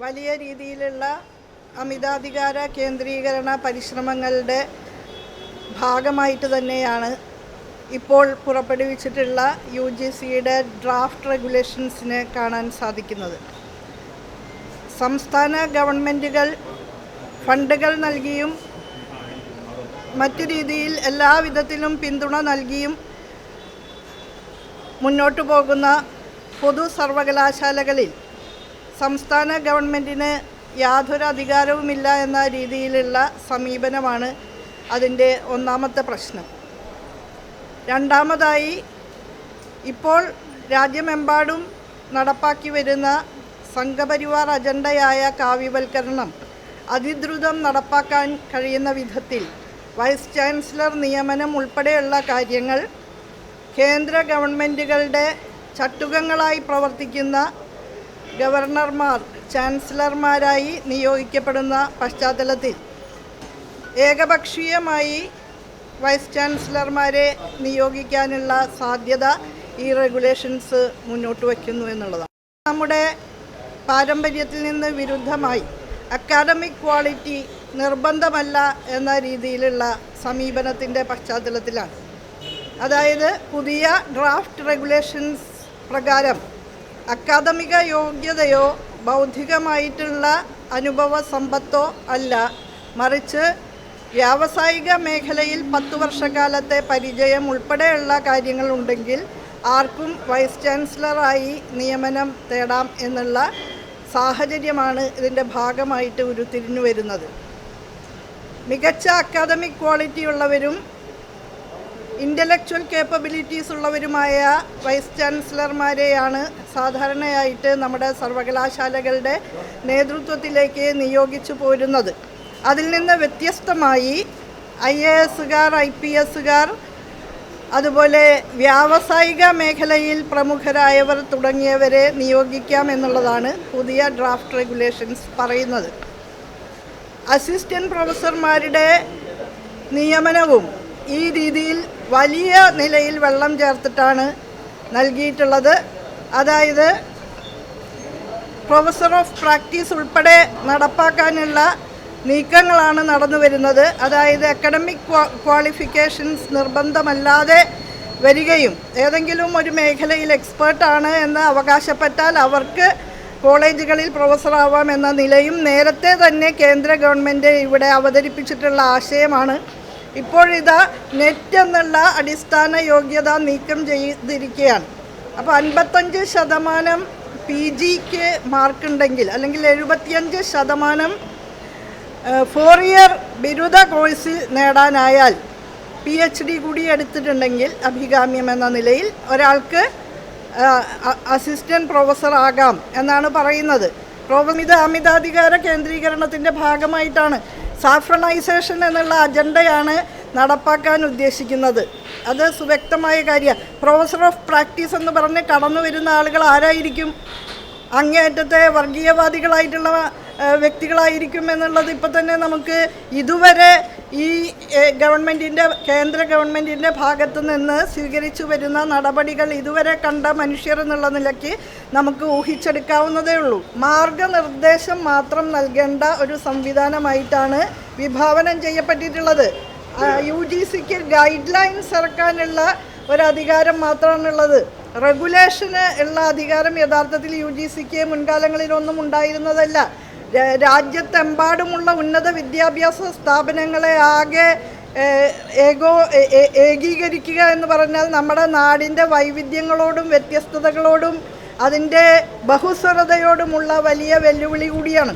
വലിയ രീതിയിലുള്ള അമിതാധികാര കേന്ദ്രീകരണ പരിശ്രമങ്ങളുടെ ഭാഗമായിട്ട് തന്നെയാണ് ഇപ്പോൾ പുറപ്പെടുവിച്ചിട്ടുള്ള UGCയുടെ ഡ്രാഫ്റ്റ് റെഗുലേഷൻസിനെ കാണാൻ സാധിക്കുന്നത്. സംസ്ഥാന ഗവൺമെൻറ്റുകൾ ഫണ്ടുകൾ നൽകിയും മറ്റു രീതിയിൽ എല്ലാവിധത്തിലും പിന്തുണ നൽകിയും മുന്നോട്ടു പോകുന്ന പൊതു സർവകലാശാലകളിൽ സംസ്ഥാന ഗവൺമെൻറ്റിന് യാതൊരു അധികാരവുമില്ല എന്ന രീതിയിലുള്ള സമീപനമാണ് അതിൻ്റെ ഒന്നാമത്തെ പ്രശ്നം. രണ്ടാമതായി, ഇപ്പോൾ രാജ്യമെമ്പാടും നടപ്പാക്കി വരുന്ന സംഘപരിവാർ അജണ്ടയായ കാവ്യവൽക്കരണം അതിദ്രുതം നടപ്പാക്കാൻ കഴിയുന്ന വിധത്തിൽ വൈസ് ചാൻസലർ നിയമനം ഉൾപ്പെടെയുള്ള കാര്യങ്ങൾ കേന്ദ്ര ഗവൺമെൻറ്റുകളുടെ ചട്ടുകങ്ങളായി പ്രവർത്തിക്കുന്ന ഗവർണർമാർ ചാൻസലർമാരായി നിയോഗിക്കപ്പെടുന്ന പശ്ചാത്തലത്തിൽ ഏകപക്ഷീയമായി വൈസ് ചാൻസലർമാരെ നിയോഗിക്കാനുള്ള സാധ്യത ഈ റെഗുലേഷൻസ് മുന്നോട്ട് വയ്ക്കുന്നു എന്നുള്ളതാണ്. നമ്മുടെ പാരമ്പര്യത്തിൽ നിന്ന് വിരുദ്ധമായി അക്കാഡമിക് ക്വാളിറ്റി നിർബന്ധമല്ല എന്ന രീതിയിലുള്ള സമീപനത്തിൻ്റെ പശ്ചാത്തലത്തിലാണ്. അതായത് പുതിയ ഡ്രാഫ്റ്റ് റെഗുലേഷൻസ് പ്രകാരം അക്കാദമിക യോഗ്യതയോ ബൗദ്ധികമായിട്ടുള്ള അനുഭവ സമ്പത്തോ അല്ല, മറിച്ച് വ്യാവസായിക മേഖലയിൽ 10 വർഷക്കാലത്തെ പരിചയം ഉൾപ്പെടെയുള്ള കാര്യങ്ങളുണ്ടെങ്കിൽ ആർക്കും വൈസ് ചാൻസലറായി നിയമനം തേടാം എന്നുള്ള സാഹചര്യമാണ് ഇതിൻ്റെ ഭാഗമായിട്ട് ഉരുത്തിരിഞ്ഞു വരുന്നത്. മികച്ച അക്കാദമിക് ക്വാളിറ്റി ഉള്ളവരും ഇൻ്റലക്ച്വൽ കേപ്പബിലിറ്റീസ് ഉള്ളവരുമായ വൈസ് ചാൻസലർമാരെയാണ് സാധാരണയായിട്ട് നമ്മുടെ സർവകലാശാലകളുടെ നേതൃത്വത്തിലേക്ക് നിയോഗിച്ചു പോരുന്നത്. അതിൽ നിന്ന് വ്യത്യസ്തമായി IASകാർ, IPSകാർ, അതുപോലെ വ്യാവസായിക മേഖലയിൽ പ്രമുഖരായവർ തുടങ്ങിയവരെ നിയോഗിക്കാം എന്നുള്ളതാണ് പുതിയ ഡ്രാഫ്റ്റ് റെഗുലേഷൻസ് പറയുന്നത്. അസിസ്റ്റൻ്റ് പ്രൊഫസർമാരുടെ നിയമനവും ഈ രീതിയിൽ വലിയ നിലയിൽ വെള്ളം ചേർത്തിട്ടാണ് നൽകിയിട്ടുള്ളത്. അതായത് പ്രൊഫസർ ഓഫ് പ്രാക്ടീസ് ഉൾപ്പെടെ നടപ്പാക്കാനുള്ള നീക്കങ്ങളാണ് നടന്നു വരുന്നത്. അതായത് അക്കാഡമിക് ക്വാളിഫിക്കേഷൻസ് നിർബന്ധമല്ലാതെ വരികയും ഏതെങ്കിലും ഒരു മേഖലയിൽ എക്സ്പേർട്ടാണ് എന്ന് അവകാശപ്പെട്ടാൽ അവർക്ക് കോളേജുകളിൽ പ്രൊഫസറാവാം എന്ന നിലയും നേരത്തെ തന്നെ കേന്ദ്ര ഗവൺമെൻറ് ഇവിടെ അവതരിപ്പിച്ചിട്ടുള്ള ആശയമാണ്. ഇപ്പോഴിതാ നെറ്റ് എന്നുള്ള അടിസ്ഥാന യോഗ്യത നീക്കം ചെയ്തിരിക്കുകയാണ്. അപ്പോൾ 55% PGക്ക് മാർക്കുണ്ടെങ്കിൽ അല്ലെങ്കിൽ 75% 4 ഇയർ ബിരുദ കോഴ്സിൽ നേടാനായാൽ PhD കൂടി എടുത്തിട്ടുണ്ടെങ്കിൽ അഭികാമ്യം എന്ന നിലയിൽ ഒരാൾക്ക് അസിസ്റ്റൻ്റ് പ്രൊഫസർ ആകാം എന്നാണ് പറയുന്നത്. ഇത് അമിതാധികാര കേന്ദ്രീകരണത്തിൻ്റെ ഭാഗമായിട്ടാണ്. സാഫ്രണൈസേഷൻ എന്നുള്ള അജണ്ടയാണ് നടപ്പാക്കാൻ ഉദ്ദേശിക്കുന്നത്. അത് സുവ്യക്തമായ കാര്യമാണ്. പ്രൊഫസർ ഓഫ് പ്രാക്ടീസ് എന്ന് പറഞ്ഞ് കടന്നു വരുന്ന ആളുകൾ ആരായിരിക്കും? അങ്ങേയറ്റത്തെ വർഗീയവാദികളായിട്ടുള്ള വ്യക്തികളായിരിക്കും എന്നുള്ളത് ഇപ്പോൾ തന്നെ നമുക്ക് ഇതുവരെ ഈ കേന്ദ്ര ഗവൺമെൻറ്റിൻ്റെ ഭാഗത്തു നിന്ന് സ്വീകരിച്ചു വരുന്ന നടപടികൾ ഇതുവരെ കണ്ട മനുഷ്യർ എന്നുള്ള നിലയ്ക്ക് നമുക്ക് ഊഹിച്ചെടുക്കാവുന്നതേ ഉള്ളൂ. മാർഗനിർദ്ദേശം മാത്രം നൽകേണ്ട ഒരു സംവിധാനമായിട്ടാണ് വിഭാവനം ചെയ്യപ്പെട്ടിട്ടുള്ളത്. UGCക്ക് ഗൈഡ് ലൈൻസ് ഇറക്കാനുള്ള ഒരധികാരം മാത്രമാണുള്ളത്. റെഗുലേഷന് ഉള്ള അധികാരം യഥാർത്ഥത്തിൽ UGCക്ക് മുൻകാലങ്ങളിലൊന്നും ഉണ്ടായിരുന്നതല്ല. രാജ്യത്തെമ്പാടുമുള്ള ഉന്നത വിദ്യാഭ്യാസ സ്ഥാപനങ്ങളെ ആകെ ഏകീകരിക്കുക എന്ന് പറഞ്ഞാൽ നമ്മുടെ നാടിൻ്റെ വൈവിധ്യങ്ങളോടും വ്യത്യസ്തതകളോടും അതിൻ്റെ ബഹുസ്വരതയോടുമുള്ള വലിയ വെല്ലുവിളി കൂടിയാണ്.